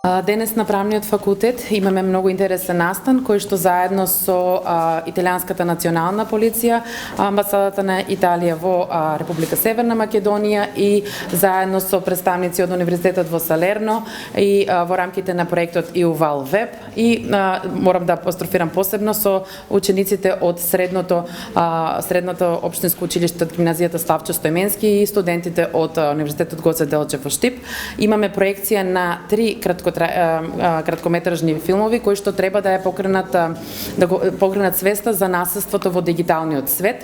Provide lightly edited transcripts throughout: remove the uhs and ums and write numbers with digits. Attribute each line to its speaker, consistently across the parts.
Speaker 1: Денес на Правниот факултет имаме многу интересен настан кој што заедно со Италијанската национална полиција, амбасадата на Италија во Република Северна Македонија и заедно со представници од Универзитетот во Салерно и во рамките на проектот ИУВАЛ Веб и морам да апострофирам посебно со учениците од средното општинско училиште од гимназијата Славчо Стојменски и студентите од Универзитетот Гоце Делчев во Штип. Имаме проекција на 3 краткометражни филмови кои што треба да ја покренат свеста за наследството во дигиталниот свет.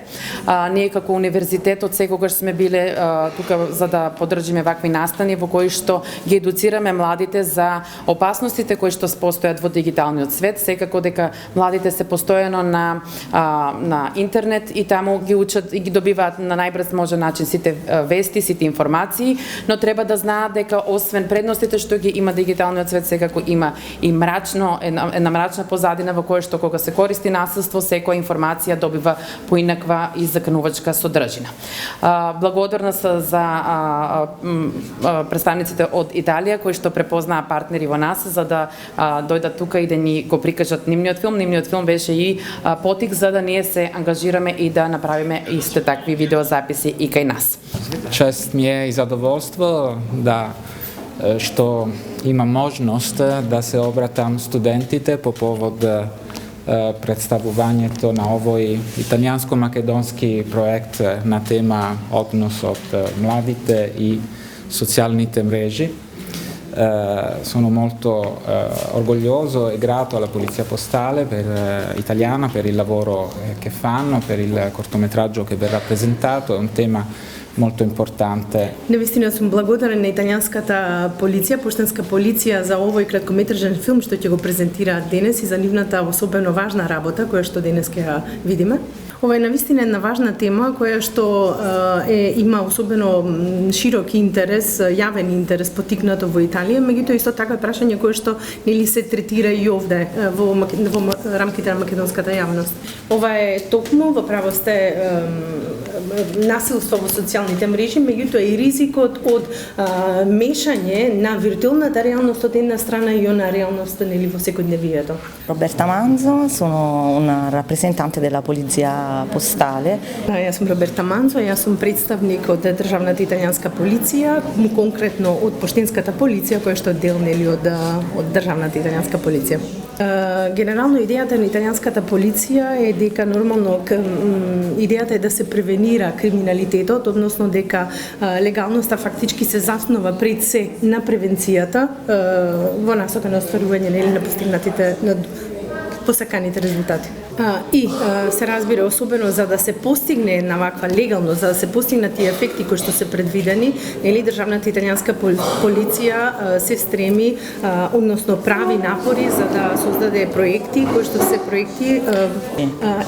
Speaker 1: Ние како универзитетот секогаш сме биле тука за да поддржиме вакви настани во кои што ги едуцираме младите за опасностите кои што постојат во дигиталниот свет. Секако дека младите се постојано на интернет и таму ги учат и ги добиваат на најбрз можен начин сите вести, сите информации, но треба да знаат дека освен предностите што ги има дигиталниот свет, секако има и една мрачна позадина во која што кога се користи насилство, секоја информација добива поинаква и заканувачка содржина. Благодарна се за представниците од Италија кои што препознаа партнери во нас за да дојдат тука и да ни го прикажат нивниот филм. Нивниот филм беше и потик за да ние се ангажираме и да направиме исто такви видеозаписи и кај нас.
Speaker 2: Чест ми е и задоволство да што има можност да се обратам студентите по повод представувањето на овој италијанско-македонски проект на тема однос од младите и социјалните мрежи. Sono molto orgoglioso e grato alla Polizia Postale italiana per il lavoro che fanno, per il cortometraggio che verrà presentato, è un tema molto importante.
Speaker 3: Навистина сум благодарен на италијанската полиција, поштенска полиција за овој краткометражен филм што ќе го презентираат денес и за нивната особено важна работа која што денес ќе ја видиме. Ова е навистина една важна тема која што има особено широк интерес, јавен интерес потикнато во Италија, меѓутоа исто така прашање кое што нели се третира и овде во рамките на македонската јавност. Ова е токму во право сте насилство во социјалните мрежи, меѓутоа и ризикот од мешање на виртуелната реалност од една страна и на реалноста нели во секојдневието.
Speaker 4: Roberta Manzo, sono una rappresentante della Polizia Postale.
Speaker 3: Јас сум Роберта Манзо, јас сум представник од државната италијанска полиција, конкретно од поштенската полиција која што е дел нели од државната италијанска полиција. Генерално идејата на италијанската полиција е дека нормално идејата е да се превенира криминалитетот, односно дека легалноста фактички се заснова пред се на превенцијата во насока на остварување нели на постигнатите посаканите резултати. И се разбира особено за да се постигне една ваква легалност, за да се постигнат тие ефекти кои што се предвидени, нели државната италијанска полиција се стреми, односно прави напори за да создаде проекти кои што се проекти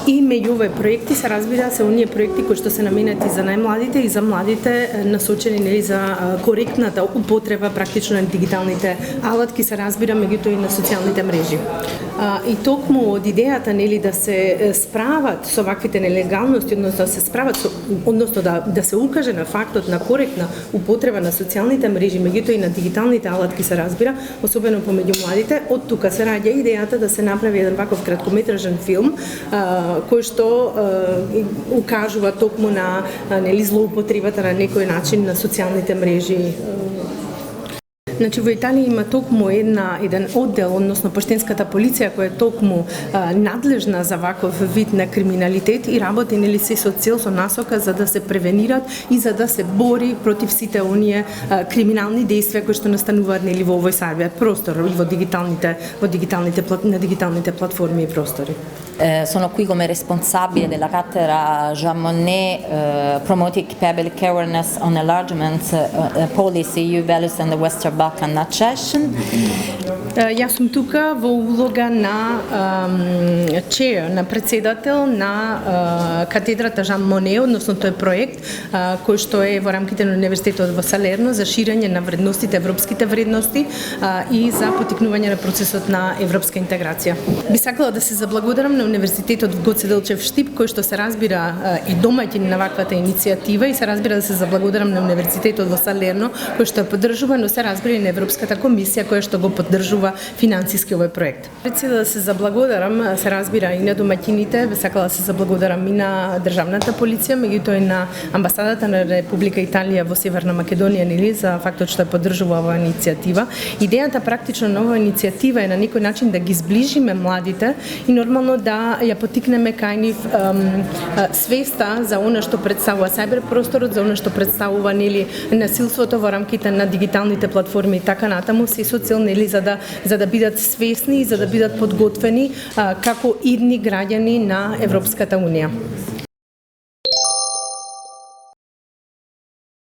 Speaker 3: и меѓу овие проекти се разбира се оние проекти кои што се наменети за најмладите и за младите, насочени нели за коректната употреба практично на дигиталните алатки, се разбира меѓутоа и на социјалните мрежи. И токму од идејата нели да се справат со ваквите нелегалности, односно да се справат односно да се укаже на фактот на коректна употреба на социјалните мрежи, меѓутоа и на дигиталните алатки се разбира, особено помеѓу младите, од тука се раѓа идејата да се направи еден ваков краткометражен филм кој што укажува токму на нели злоупотребата на некој начин на социјалните мрежи. Значи во Италија има токму еден оддел, односно поштенската полиција која е токму надлежна за ваков вид на криминалитет и работи нели се со цел со насока за да се превенират и за да се бори против сите оние криминални дејства кои што настануваат нели во овој сајбер простор и на дигиталните платформи и простори.
Speaker 5: Sono qui come responsabile della cattedra Jean Monnet Promoting Public Awareness on Enlargement Policy, EU Values and the Western Balkan Accession.
Speaker 3: Јас сум тука во улога на chair, на председател на катедрата Жан Моне, односно тој проект кој што е во рамките на Универзитетот во Салерно за ширење на вредностите, европските вредности и за поттикнување на процесот на европска интеграција. Би сакала да се заблагодарам на Универзитетот Гоце Делчев Штип кој што се разбира и домаќин на ваквата иницијатива и се разбира да се заблагодарам на Универзитетот во Салерно кој што ја поддржува, но се разбира и на Европската комисија која што го поддржува финансиски овој проект. Пред се да се заблагодарам, се разбира и на домаќините, би сакала да се заблагодарам и на државната полиција, меѓутоа и на амбасадата на Република Италија во Северна Македонија, нели, за фактот што ја поддржува оваа иницијатива. Идејата практично на оваа иницијатива е на некој начин да ги зближиме младите и нормално да ја поттикнеме кај нив свеста за она што представува сајбер просторот, за она што представува нели насилството во рамките на дигиталните платформи и така натаму, се со цел нели за да бидат свесни и за да бидат подготвени како идни граѓани на Европската Унија.